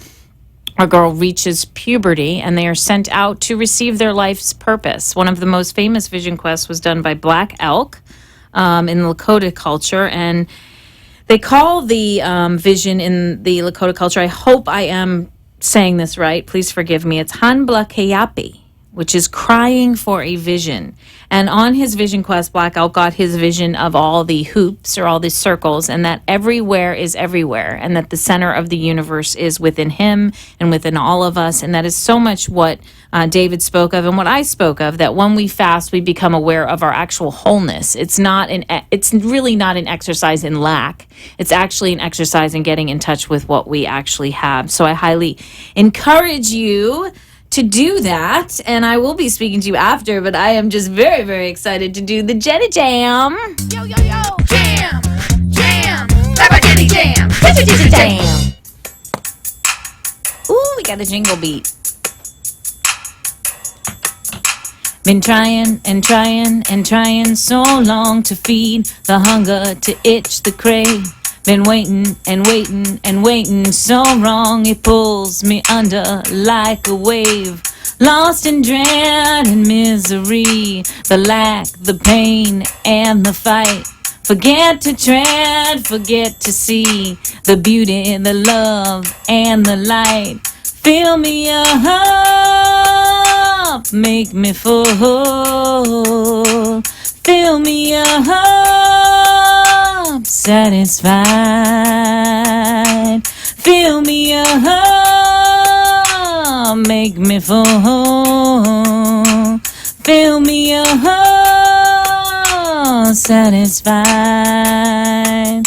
or girl reaches puberty and they are sent out to receive their life's purpose. One of the most famous vision quests was done by Black Elk in Lakota culture, and they call the vision in the Lakota culture, I hope I am saying this right, please forgive me, it's Hanbla Kayapi, which is crying for a vision. And on his vision quest, Black Elk got his vision of all the hoops, or all the circles, and that everywhere is everywhere, and that the center of the universe is within him and within all of us. And that is so much what David spoke of and what I spoke of, that when we fast, we become aware of our actual wholeness. It's really not an exercise in lack. It's actually an exercise in getting in touch with what we actually have. So I highly encourage you to do that, and I will be speaking to you after, but I am just very, very excited to do the Jenny Jam. Yo, yo, yo, jam, jam, Rabbi Jenny Jam, Jam. Ooh, we got a jingle beat. Been trying and trying and trying so long to feed the hunger, to itch the crave. Been waiting and waiting and waiting so wrong, it pulls me under like a wave. Lost in dread and misery, the lack, the pain, and the fight. Forget to tread, forget to see the beauty, the love, and the light. Fill me up, make me full. Fill me up, satisfied. Fill me up, make me full. Fill me up, satisfied.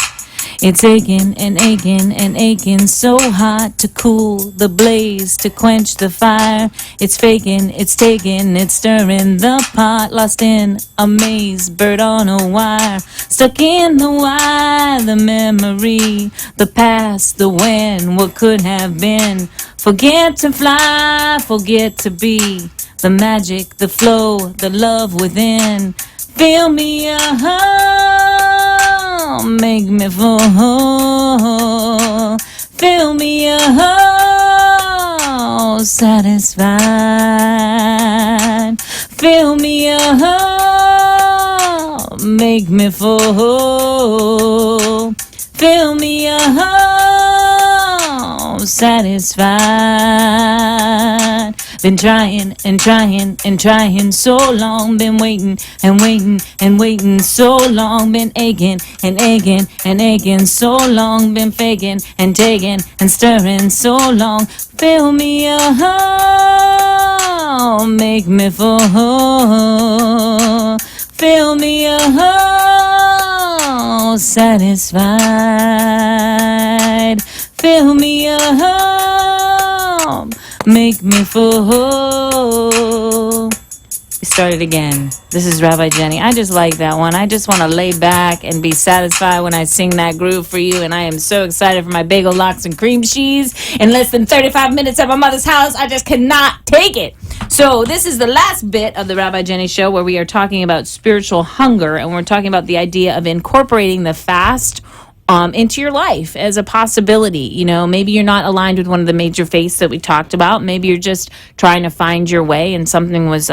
It's aching and aching and aching, so hot to cool the blaze, to quench the fire. It's faking, it's taking, it's stirring the pot, lost in a maze, bird on a wire, stuck in the wire, the memory, the past, the when, what could have been. Forget to fly, forget to be, the magic, the flow, the love within. Fill me up, make me full. Fill me up, satisfied. Fill me up, make me full. Fill me up, satisfied. Been trying and trying and trying so long. Been waiting and waiting and waiting so long. Been aching and aching and aching so long. Been faking and taking and stirring so long. Fill me up, make me full. Fill me up, satisfied. Fill me up, make me full. We started again. This is Rabbi Jenny. I just like that one. I just want to lay back and be satisfied when I sing that groove for you. And I am so excited for my bagel lox and cream cheese in less than 35 minutes at my mother's house. I just cannot take it. So this is the last bit of the Rabbi Jenny Show where we are talking about spiritual hunger. And we're talking about the idea of incorporating the fast into your life as a possibility. You know, maybe you're not aligned with one of the major faiths that we talked about. Maybe you're just trying to find your way and something was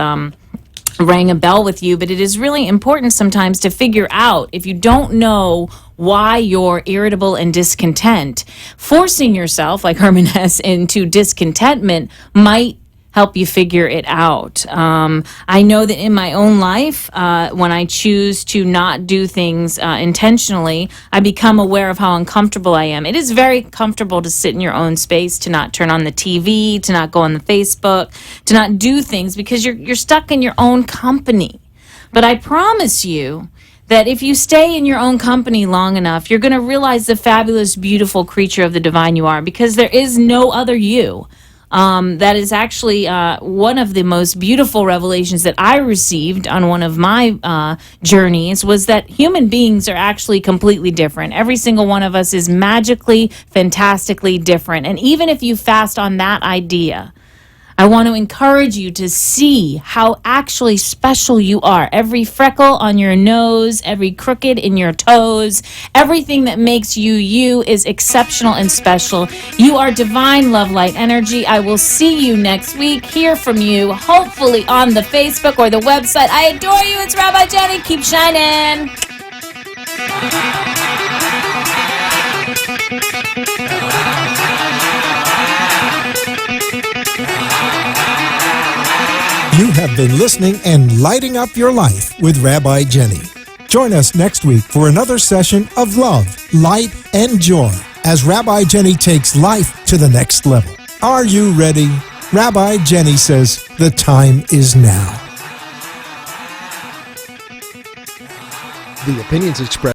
rang a bell with you. But it is really important sometimes to figure out, if you don't know why you're irritable and discontent, forcing yourself, like Herman Hesse, into discontentment might help you figure it out. I know that in my own life, when I choose to not do things intentionally, I become aware of how uncomfortable I am. It is very comfortable to sit in your own space, to not turn on the TV, to not go on the Facebook, to not do things because you're stuck in your own company. But I promise you that if you stay in your own company long enough, you're going to realize the fabulous, beautiful creature of the divine you are, because there is no other you. That is actually one of the most beautiful revelations that I received on one of my journeys, was that human beings are actually completely different. Every single one of us is magically, fantastically different. And even if you fast on that idea, I want to encourage you to see how actually special you are. Every freckle on your nose, every crooked in your toes, everything that makes you you is exceptional and special. You are divine love light energy. I will see you next week, hear from you, hopefully on the Facebook or the website. I adore you. It's Rabbi Jenny. Keep shining. You have been listening and lighting up your life with Rabbi Jenny. Join us next week for another session of love, light, and joy as Rabbi Jenny takes life to the next level. Are you ready? Rabbi Jenny says the time is now. The opinions expressed